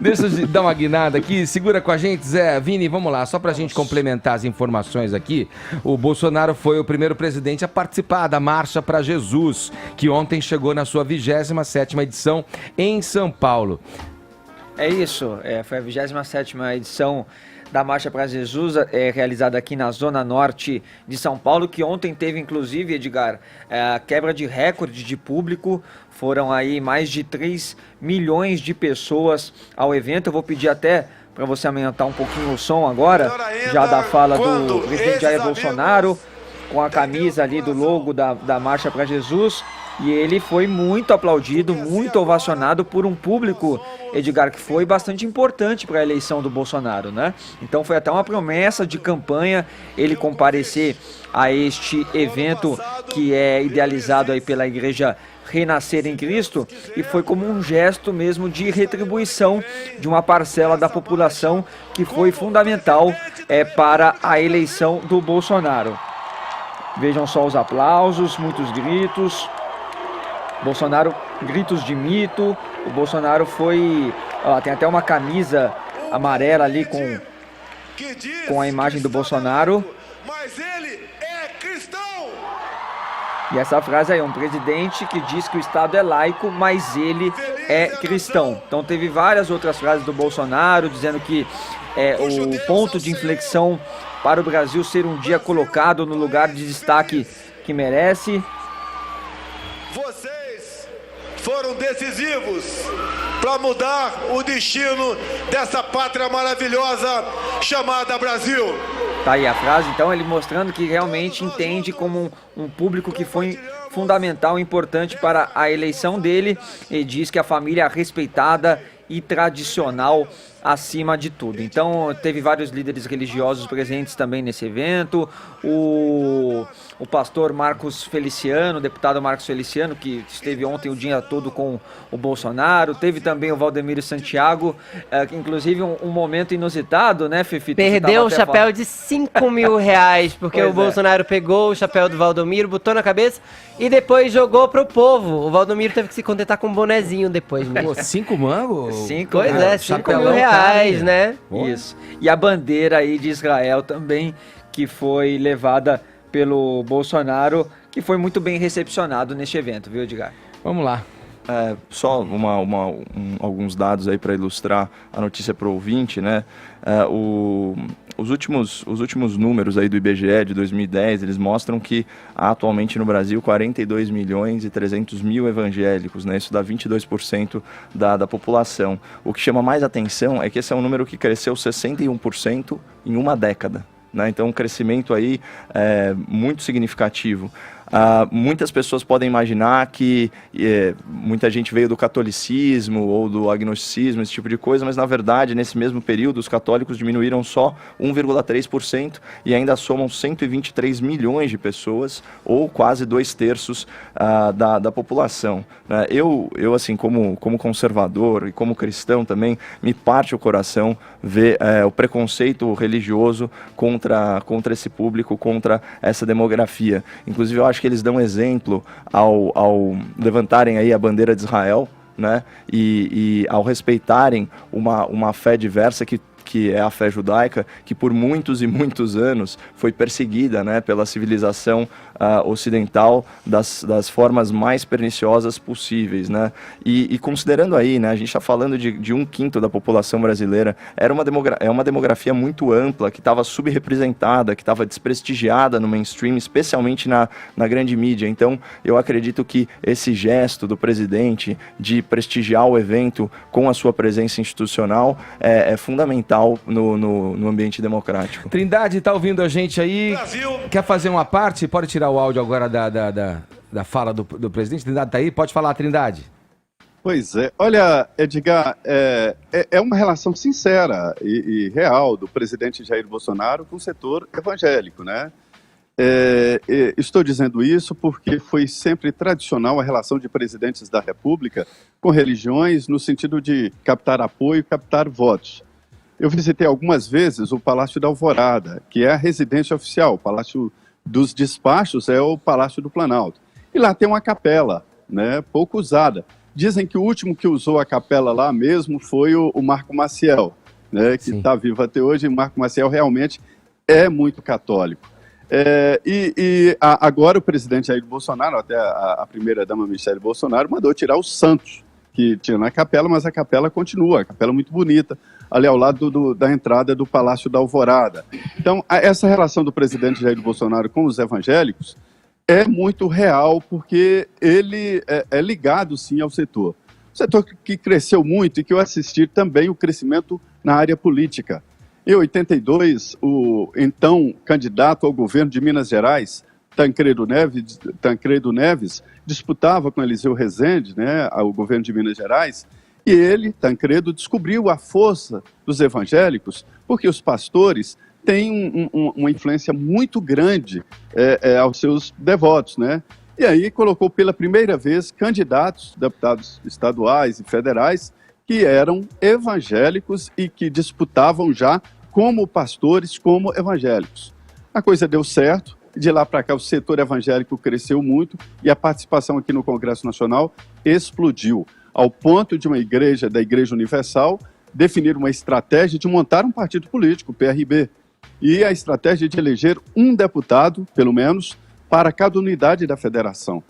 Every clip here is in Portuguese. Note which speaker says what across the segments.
Speaker 1: Deixa eu dar uma guinada aqui, segura com a gente, Zé. Vini, vamos lá, só pra gente complementar as informações aqui. O Bolsonaro foi o primeiro presidente a participar da Marcha para Jesus, que ontem chegou na sua 27ª edição em São Paulo.
Speaker 2: É isso, foi a 27ª edição da Marcha para Jesus, realizada aqui na Zona Norte de São Paulo, que ontem teve, inclusive, Edgar, a quebra de recorde de público. Foram aí mais de 3 milhões de pessoas ao evento. Eu vou pedir até para você aumentar um pouquinho o som agora, já da fala do presidente Jair Bolsonaro, com a camisa ali do logo da Marcha para Jesus. E ele foi muito aplaudido, muito ovacionado por um público, Edgar, que foi bastante importante para a eleição do Bolsonaro, né? Então foi até uma promessa de campanha ele comparecer a este evento que é idealizado aí pela Igreja Renascer em Cristo, e foi como um gesto mesmo de retribuição de uma parcela da população que foi fundamental para a eleição do Bolsonaro. Vejam só os aplausos, muitos gritos. Bolsonaro, gritos de mito. O Bolsonaro foi... Ó, tem até uma camisa amarela ali com a imagem do Bolsonaro.
Speaker 3: Mas ele é cristão!
Speaker 2: E essa frase aí, um presidente que diz que o Estado é laico, mas ele é cristão. Então teve várias outras frases do Bolsonaro dizendo que o ponto de inflexão para o Brasil ser um dia colocado no lugar de destaque que merece.
Speaker 3: Vocês foram decisivos para mudar o destino dessa pátria maravilhosa chamada Brasil.
Speaker 2: Tá aí a frase, então, ele mostrando que realmente entende como um público que foi fundamental e importante para a eleição dele, e diz que a família é respeitada e tradicional acima de tudo. Então teve vários líderes religiosos presentes também nesse evento, o pastor Marcos Feliciano, o deputado Marcos Feliciano, que esteve ontem o dia todo com o Bolsonaro, teve também o Valdemiro Santiago, que inclusive um momento inusitado, né, Fefito?
Speaker 4: Perdeu o chapéu de 5 mil reais, porque o Bolsonaro pegou o chapéu do Valdomiro, botou na cabeça e depois jogou pro povo. O Valdomiro teve que se contentar com um bonezinho depois.
Speaker 1: Pô, 5 mangos?
Speaker 2: 5
Speaker 4: Pois é, 5 mil reais, né?
Speaker 2: Isso. E a bandeira aí de Israel também, que foi levada pelo Bolsonaro, que foi muito bem recepcionado neste evento, viu, Edgar?
Speaker 1: Vamos lá.
Speaker 5: Só alguns dados aí para ilustrar a notícia para o ouvinte, né? Os últimos números aí do IBGE de 2010, eles mostram que há atualmente no Brasil 42 milhões e 300 mil evangélicos, né? Isso dá 22% da população. O que chama mais atenção é que esse é um número que cresceu 61% em uma década, né? Então um crescimento aí muito significativo. Muitas pessoas podem imaginar que muita gente veio do catolicismo ou do agnosticismo, esse tipo de coisa, mas na verdade, nesse mesmo período, os católicos diminuíram só 1,3% e ainda somam 123 milhões de pessoas, ou quase 2/3 da população. Eu assim, como conservador e como cristão também, me parte o coração ver o preconceito religioso contra esse público, contra essa demografia. Inclusive, eu acho que eles dão exemplo ao levantarem aí a bandeira de Israel, né? E ao respeitarem uma fé diversa que é a fé judaica, que por muitos e muitos anos foi perseguida, né, pela civilização ocidental das formas mais perniciosas possíveis, né? E considerando aí, né, a gente está falando de 1/5 da população brasileira, é uma demografia muito ampla, que estava subrepresentada, que estava desprestigiada no mainstream, especialmente na grande mídia. Então, eu acredito que esse gesto do presidente de prestigiar o evento com a sua presença institucional é fundamental no ambiente democrático.
Speaker 1: Trindade, tá ouvindo a gente aí?
Speaker 3: Brasil.
Speaker 1: Quer fazer uma parte? Pode tirar o áudio agora da fala do presidente. Trindade tá aí? Pode falar, Trindade.
Speaker 6: Pois é. Olha, Edgar, é uma relação sincera e real do presidente Jair Bolsonaro com o setor evangélico, né? Estou dizendo isso porque foi sempre tradicional a relação de presidentes da República com religiões no sentido de captar apoio e captar votos. Eu visitei algumas vezes o Palácio da Alvorada, que é a residência oficial. O Palácio dos Despachos é o Palácio do Planalto. E lá tem uma capela, né, pouco usada, Dizem que o último que usou a capela lá mesmo foi o Marco Maciel, né, que está vivo até hoje. E Marco Maciel realmente é muito católico. Agora o presidente Jair Bolsonaro, até a primeira-dama Michele Bolsonaro, mandou tirar os santos que tinha na capela, mas a capela continua, a capela é muito bonita, ali ao lado da entrada do Palácio da Alvorada. Então, essa relação do presidente Jair Bolsonaro com os evangélicos é muito real, porque ele é ligado, sim, ao setor. Um setor que cresceu muito e que eu assisti também o crescimento na área política. Em 82, o então candidato ao governo de Minas Gerais, Tancredo Neves, disputava com Eliseu Rezende, né, o governo de Minas Gerais, e ele, Tancredo, descobriu a força dos evangélicos, porque os pastores têm uma influência muito grande aos seus devotos, né? E aí colocou pela primeira vez candidatos, deputados estaduais e federais, que eram evangélicos e que disputavam já como pastores, como evangélicos. A coisa deu certo, de lá para cá o setor evangélico cresceu muito e a participação aqui no Congresso Nacional explodiu, ao ponto de da Igreja Universal, definir uma estratégia de montar um partido político, o PRB, e a estratégia de eleger um deputado, pelo menos, para cada unidade da federação.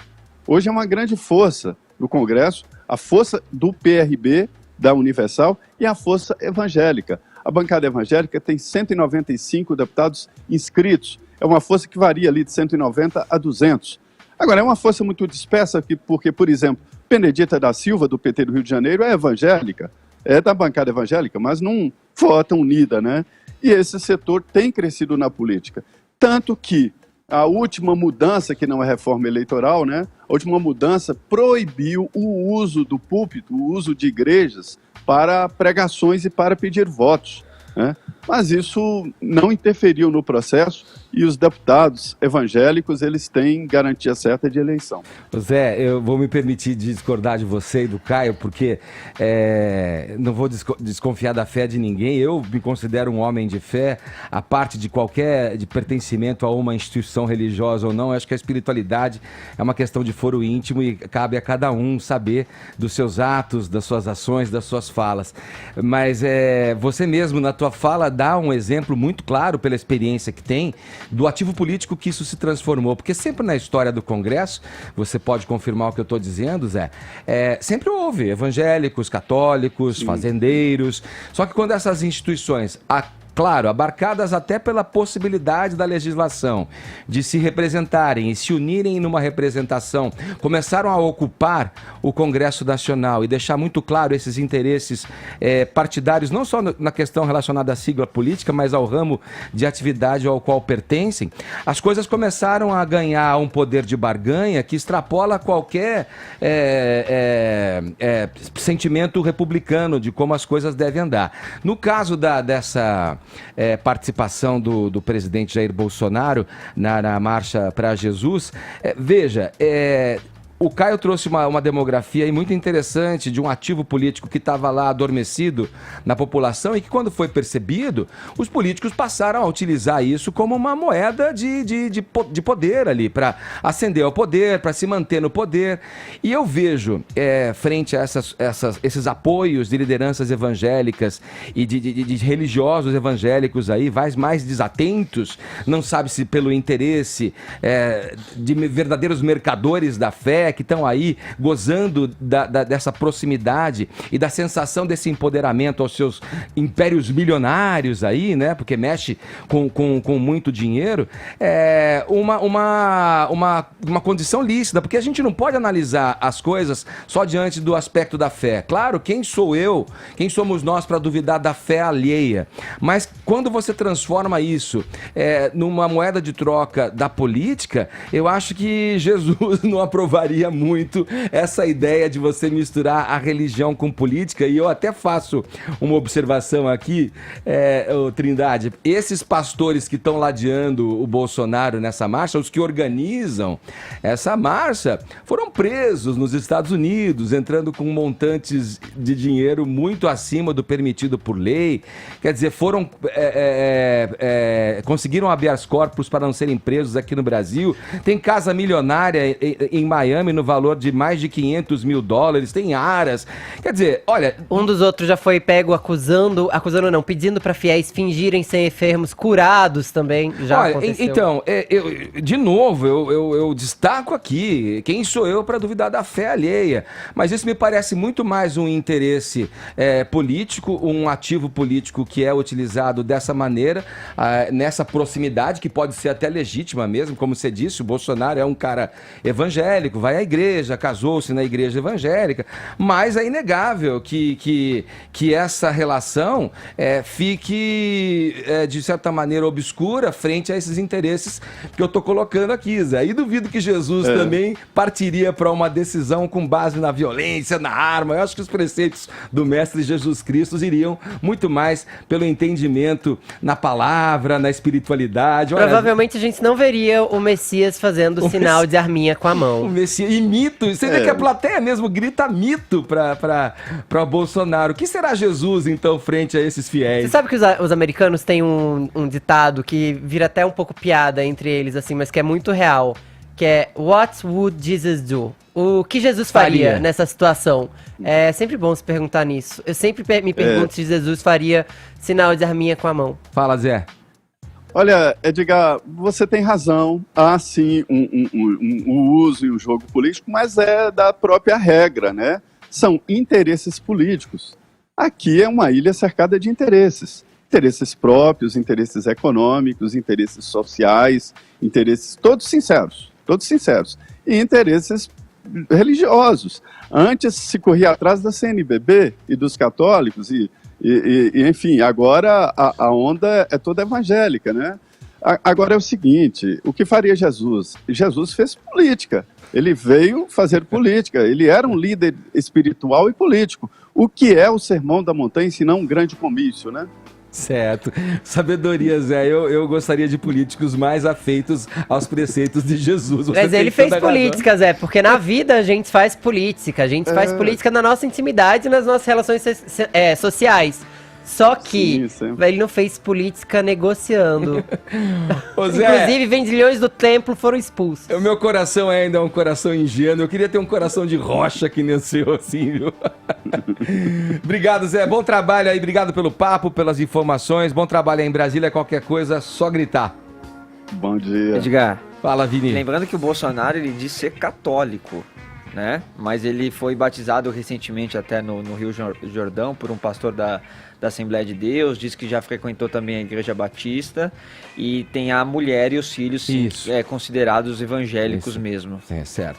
Speaker 6: Hoje é uma grande força no Congresso, a força do PRB, da Universal, e a força evangélica. A bancada evangélica tem 195 deputados inscritos. É uma força que varia ali de 190 a 200. Agora, é uma força muito dispersa, porque, por exemplo, Benedita da Silva, do PT do Rio de Janeiro, é evangélica, é da bancada evangélica, mas não vota unida, né? E esse setor tem crescido na política. Tanto que a última mudança, que não é reforma eleitoral, né? A última mudança proibiu o uso do púlpito, o uso de igrejas para pregações e para pedir votos, né? Mas isso não interferiu no processo e os deputados evangélicos, eles têm garantia certa de eleição.
Speaker 1: Zé, eu vou me permitir discordar de você e do Caio, porque não vou desconfiar da fé de ninguém. Eu me considero um homem de fé, a parte de de pertencimento a uma instituição religiosa ou não. Eu acho que a espiritualidade é uma questão de foro íntimo e cabe a cada um saber dos seus atos, das suas ações, das suas falas. Mas você mesmo, na tua fala, dá um exemplo muito claro, pela experiência que tem, do ativo político que isso se transformou. Porque sempre na história do Congresso, você pode confirmar o que eu estou dizendo, Zé, sempre houve evangélicos, católicos, fazendeiros. Só que quando essas instituições, claro, abarcadas até pela possibilidade da legislação de se representarem e se unirem numa representação, começaram a ocupar o Congresso Nacional e deixar muito claro esses interesses partidários, não só na questão relacionada à sigla política, mas ao ramo de atividade ao qual pertencem, as coisas começaram a ganhar um poder de barganha que extrapola qualquer sentimento republicano de como as coisas devem andar. No caso dessa participação do presidente Jair Bolsonaro na Marcha para Jesus, veja, o Caio trouxe uma demografia aí muito interessante de um ativo político que estava lá adormecido na população e que, quando foi percebido, os políticos passaram a utilizar isso como uma moeda de poder ali, para ascender ao poder, para se manter no poder. E eu vejo, frente a esses apoios de lideranças evangélicas e de religiosos evangélicos aí, mais desatentos, não sabe se pelo interesse de verdadeiros mercadores da fé, que estão aí gozando dessa proximidade e da sensação desse empoderamento aos seus impérios milionários aí, né? Porque mexe com muito dinheiro, uma condição lícita, porque a gente não pode analisar as coisas só diante do aspecto da fé. Claro, quem sou eu, quem somos nós para duvidar da fé alheia? Mas quando você transforma isso numa moeda de troca da política, eu acho que Jesus não aprovaria muito essa ideia de você misturar a religião com política. E eu até faço uma observação aqui, Trindade, esses pastores que estão ladeando o Bolsonaro nessa marcha, os que organizam essa marcha, foram presos nos Estados Unidos, entrando com montantes de dinheiro muito acima do permitido por lei. Quer dizer, conseguiram habeas corpus para não serem presos aqui no Brasil. Tem casa milionária em Miami derrame no valor de mais de 500 mil dólares, tem aras. Quer dizer, olha...
Speaker 4: Um dos outros já foi pego pedindo para fiéis fingirem ser enfermos curados também, já
Speaker 1: olha,
Speaker 4: aconteceu.
Speaker 1: então, de novo, eu destaco aqui, quem sou eu para duvidar da fé alheia? Mas isso me parece muito mais um interesse político, um ativo político que é utilizado dessa maneira, nessa proximidade, que pode ser até legítima mesmo, como você disse, o Bolsonaro é um cara evangélico, vai à igreja, casou-se na igreja evangélica, mas é inegável que essa relação fique, de certa maneira, obscura frente a esses interesses que eu estou colocando aqui, Zé. E duvido que Jesus também partiria para uma decisão com base na violência, na arma. Eu acho que os preceitos do Mestre Jesus Cristo iriam muito mais pelo entendimento na palavra, na espiritualidade. Olha,
Speaker 4: provavelmente a gente não veria o Messias fazendo o sinal de arminha com a mão.
Speaker 1: o Messias, e mito, você vê que a plateia mesmo grita mito para Bolsonaro. O que será Jesus, então, frente a esses fiéis?
Speaker 4: Você sabe que os americanos têm um ditado que vira até um pouco piada entre eles, assim, mas que é muito real, que é What would Jesus do? O que Jesus faria nessa situação? É sempre bom se perguntar nisso. Eu sempre me pergunto se Jesus faria sinal de arminha com a mão.
Speaker 1: Fala, Zé.
Speaker 6: Olha, Edgar, você tem razão. Há sim um uso e um jogo político, mas é da própria regra, né? São interesses políticos. Aqui é uma ilha cercada de interesses. Interesses próprios, interesses econômicos, interesses sociais, interesses todos sinceros. E interesses religiosos. Antes se corria atrás da CNBB e dos católicos e enfim, agora a onda é toda evangélica, né? Agora é o seguinte, o que faria Jesus? Jesus fez política, ele veio fazer política, ele era um líder espiritual e político. O que é o Sermão da Montanha, se não um grande comício, né?
Speaker 1: Certo. Sabedoria, Zé. Eu gostaria de políticos mais afeitos aos preceitos de Jesus.
Speaker 4: Mas ele fez política, Zé, porque na vida a gente faz política. A gente faz política na nossa intimidade e nas nossas relações sociais. Só que ele não fez política negociando.
Speaker 1: Ô, Zé,
Speaker 4: inclusive, vendilhões do templo foram expulsos.
Speaker 1: O meu coração ainda é um coração ingênuo. Eu queria ter um coração de rocha que nem o seu, assim, viu? Obrigado, Zé. Bom trabalho aí. Obrigado pelo papo, pelas informações. Bom trabalho aí em Brasília. Qualquer coisa, só gritar.
Speaker 6: Bom dia.
Speaker 2: Edgar.
Speaker 1: Fala, Vini.
Speaker 2: Lembrando que o Bolsonaro, ele diz ser católico, né? Mas ele foi batizado recentemente até no Rio Jordão por um pastor da Assembleia de Deus, diz que já frequentou também a Igreja Batista e tem a mulher e os filhos sim, considerados evangélicos mesmo.
Speaker 1: É certo.